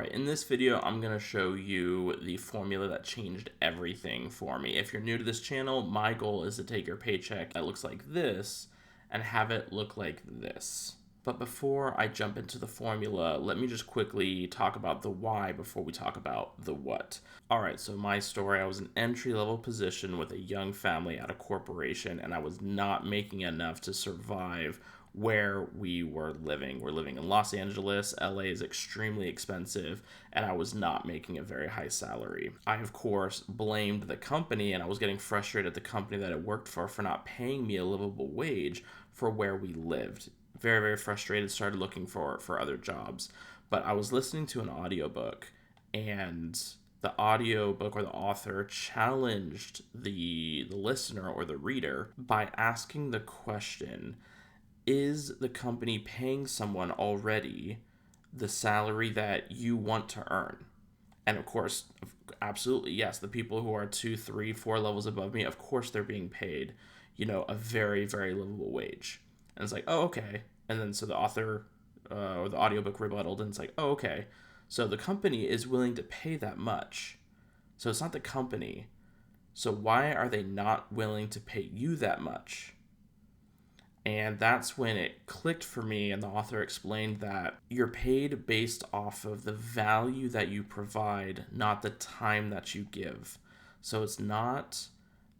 Alright, in this video, I'm going to show you the formula that changed everything for me. If you're new to this channel, my goal is to take your paycheck that looks like this and have it look like this. But before I jump into the formula, let me just quickly talk about the why before we talk about the what. Alright, so my story, I was an entry-level position with a young family at a corporation, and I was not making enough to survive where we were living. We're living in Los Angeles. LA is extremely expensive, and I was not making a very high salary. I, of course, blamed the company, and I was getting frustrated at the company that I worked for not paying me a livable wage for where we lived. Very, very frustrated, started looking for other jobs. But I was listening to an audiobook, and the audiobook or the author challenged the listener or the reader by asking the question, is the company paying someone already the salary that you want to earn? And of course, absolutely, yes, the people who are 2, 3, 4 levels above me, of course they're being paid, a very, very livable wage. And it's like, oh, okay. And then so the author or the audiobook rebutted, and it's like, oh, okay. So the company is willing to pay that much. So it's not the company. So why are they not willing to pay you that much? And that's when it clicked for me, and the author explained that you're paid based off of the value that you provide, not the time that you give. So it's not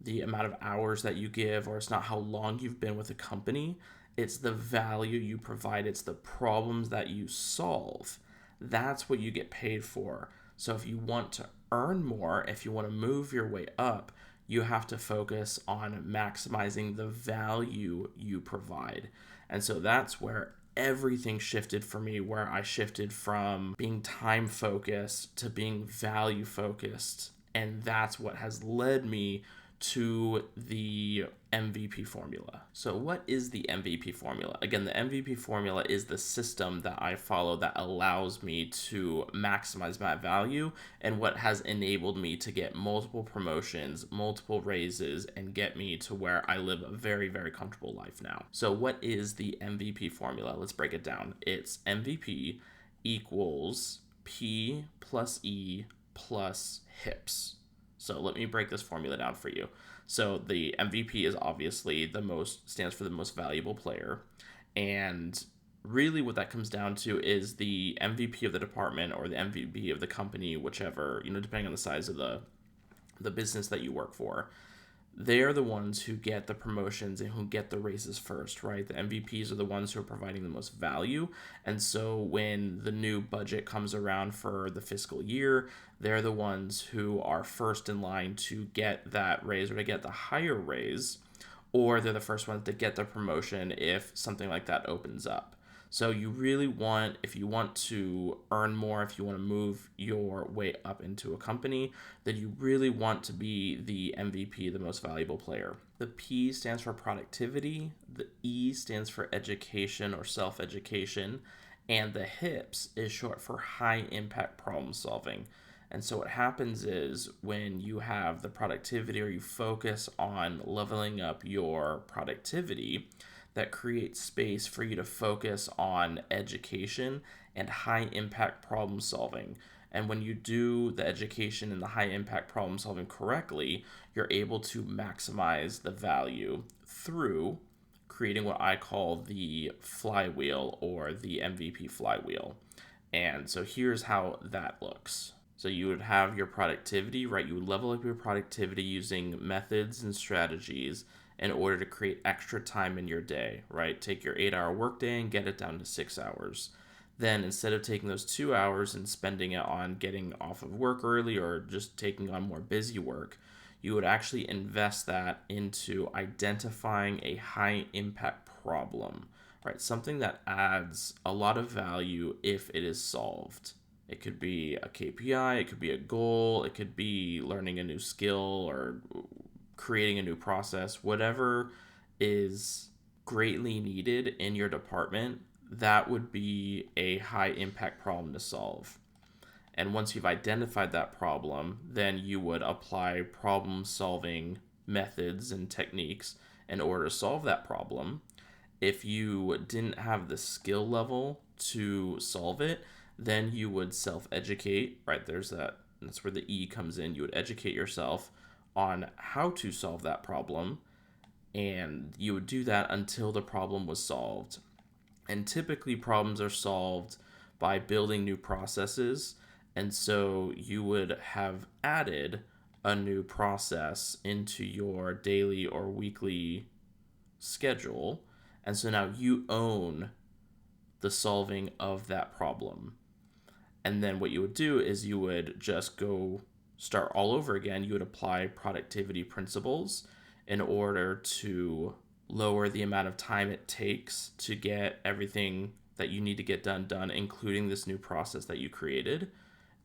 the amount of hours that you give, or it's not how long you've been with a company. It's the value you provide. It's the problems that you solve. That's what you get paid for. So if you want to earn more, if you want to move your way up, you have to focus on maximizing the value you provide. And so that's where everything shifted for me, where I shifted from being time focused to being value focused. And that's what has led me to the MVP formula. So what is the MVP formula? Again, the MVP formula is the system that I follow that allows me to maximize my value, and what has enabled me to get multiple promotions, multiple raises, and get me to where I live a very, very comfortable life now. So what is the MVP formula? Let's break it down. It's MVP equals P plus E plus HIPS. So let me break this formula down for you. So the MVP is obviously stands for the most valuable player. And really what that comes down to is the MVP of the department or the MVP of the company, whichever, depending on the size of the business that you work for. They're the ones who get the promotions and who get the raises first, right? The MVPs are the ones who are providing the most value. And so when the new budget comes around for the fiscal year, they're the ones who are first in line to get that raise or to get the higher raise, or they're the first ones to get the promotion if something like that opens up. So you really want, if you want to earn more, if you want to move your way up into a company, then you really want to be the MVP, the most valuable player. The P stands for productivity, the E stands for education or self-education, and the HIPS is short for high impact problem solving. And so what happens is when you have the productivity or you focus on leveling up your productivity, that creates space for you to focus on education and high impact problem solving. And when you do the education and the high impact problem solving correctly, you're able to maximize the value through creating what I call the flywheel or the MVP flywheel. And so here's how that looks. So you would have your productivity, right? You would level up your productivity using methods and strategies in order to create extra time in your day, right? Take your 8-hour workday and get it down to 6 hours. Then instead of taking those 2 hours and spending it on getting off of work early or just taking on more busy work, you would actually invest that into identifying a high impact problem, right? Something that adds a lot of value if it is solved. It could be a KPI, it could be a goal, it could be learning a new skill or creating a new process, whatever is greatly needed in your department, that would be a high impact problem to solve. And once you've identified that problem, then you would apply problem solving methods and techniques in order to solve that problem. If you didn't have the skill level to solve it, Then you would self-educate, right? That's where the E comes in. You would educate yourself on how to solve that problem, and you would do that until the problem was solved. And typically, problems are solved by building new processes. And so you would have added a new process into your daily or weekly schedule. And so now you own the solving of that problem. And then what you would do is you would just go start all over again. You would apply productivity principles in order to lower the amount of time it takes to get everything that you need to get done, including this new process that you created.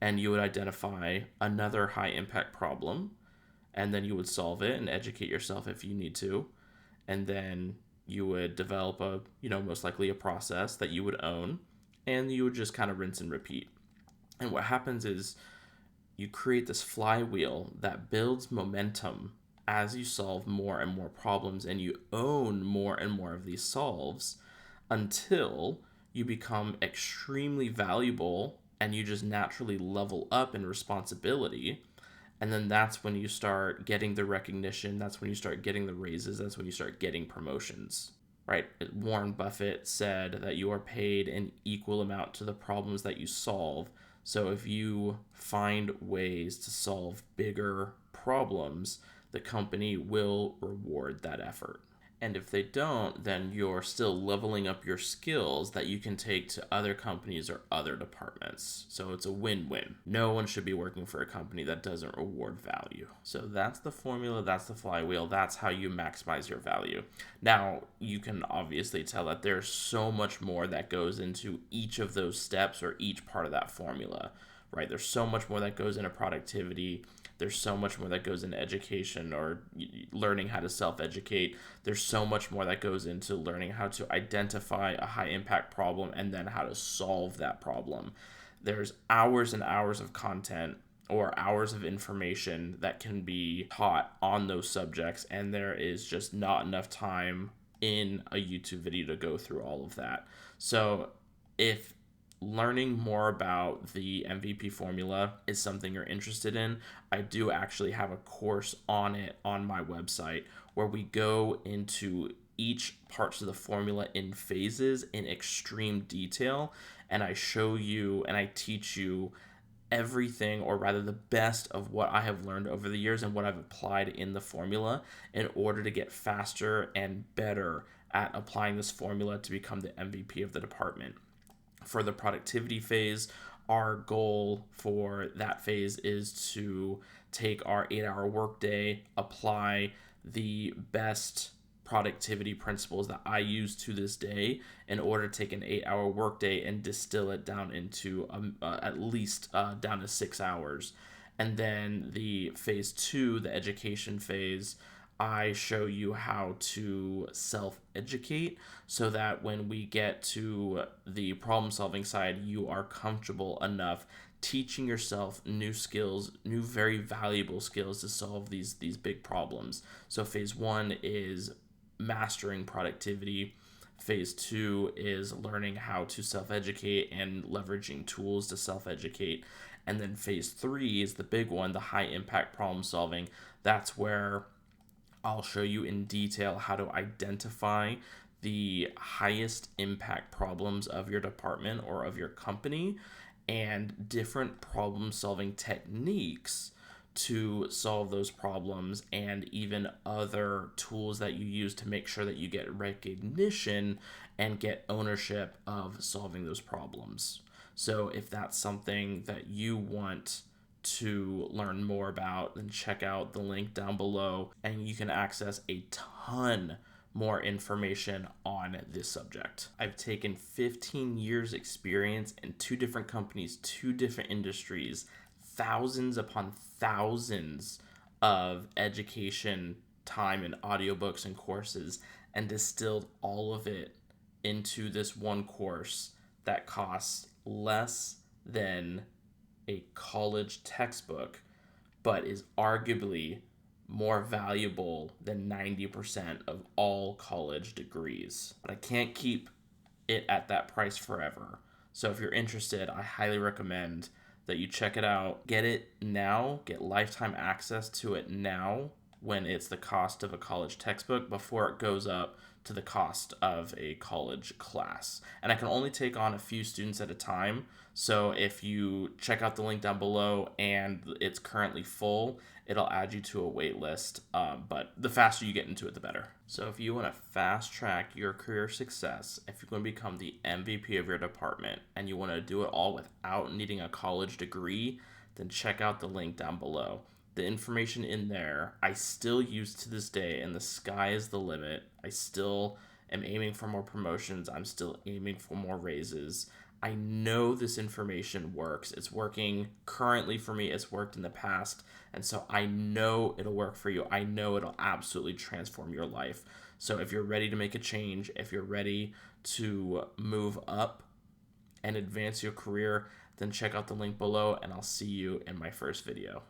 And you would identify another high impact problem, and then you would solve it and educate yourself if you need to. And then you would develop most likely a process that you would own, and you would just kind of rinse and repeat. And what happens is you create this flywheel that builds momentum as you solve more and more problems, and you own more and more of these solves until you become extremely valuable and you just naturally level up in responsibility. And then that's when you start getting the recognition, that's when you start getting the raises, that's when you start getting promotions. Right? Warren Buffett said that you are paid an equal amount to the problems that you solve. So if you find ways to solve bigger problems, the company will reward that effort. And if they don't, then you're still leveling up your skills that you can take to other companies or other departments. So it's a win-win. No one should be working for a company that doesn't reward value. So that's the formula, that's the flywheel, that's how you maximize your value. Now, you can obviously tell that there's so much more that goes into each of those steps or each part of that formula, right? There's so much more that goes into productivity. There's so much more that goes into education or learning how to self-educate. There's so much more that goes into learning how to identify a high impact problem and then how to solve that problem. There's hours and hours of content or hours of information that can be taught on those subjects, and there is just not enough time in a YouTube video to go through all of that. So if learning more about the MVP formula is something you're interested in, I do actually have a course on it on my website where we go into each parts of the formula in phases in extreme detail, and I show you and I teach you everything, or rather the best of what I have learned over the years and what I've applied in the formula in order to get faster and better at applying this formula to become the MVP of the department. For the productivity phase, our goal for that phase is to take our 8-hour workday, apply the best productivity principles that I use to this day in order to take an 8-hour workday and distill it down into at least down to 6 hours. And then the phase 2, the education phase, I show you how to self-educate so that when we get to the problem-solving side, you are comfortable enough teaching yourself new skills, new very valuable skills to solve these big problems. So phase 1 is mastering productivity. Phase 2 is learning how to self-educate and leveraging tools to self-educate. And then phase 3 is the big one, the high impact problem solving. That's where I'll show you in detail how to identify the highest impact problems of your department or of your company and different problem solving techniques to solve those problems, and even other tools that you use to make sure that you get recognition and get ownership of solving those problems. So if that's something that you want to learn more about, then check out the link down below and you can access a ton more information on this subject. I've taken 15 years experience in 2 different companies, 2 different industries, thousands upon thousands of education time and audiobooks and courses, and distilled all of it into this one course that costs less than a college textbook, but is arguably more valuable than 90% of all college degrees. But I can't keep it at that price forever. So if you're interested, I highly recommend that you check it out. Get it now, get lifetime access to it now when it's the cost of a college textbook before it goes up to the cost of a college class. And I can only take on a few students at a time. So if you check out the link down below and it's currently full, it'll add you to a wait list. But the faster you get into it, the better. So if you want to fast track your career success, if you're going to become the MVP of your department and you want to do it all without needing a college degree, then check out the link down below. The information in there I still use to this day, and the sky is the limit. I still am aiming for more promotions. I'm still aiming for more raises. I know this information works. It's working currently for me. It's worked in the past. And so I know it'll work for you. I know it'll absolutely transform your life. So if you're ready to make a change, if you're ready to move up and advance your career, then check out the link below, and I'll see you in my first video.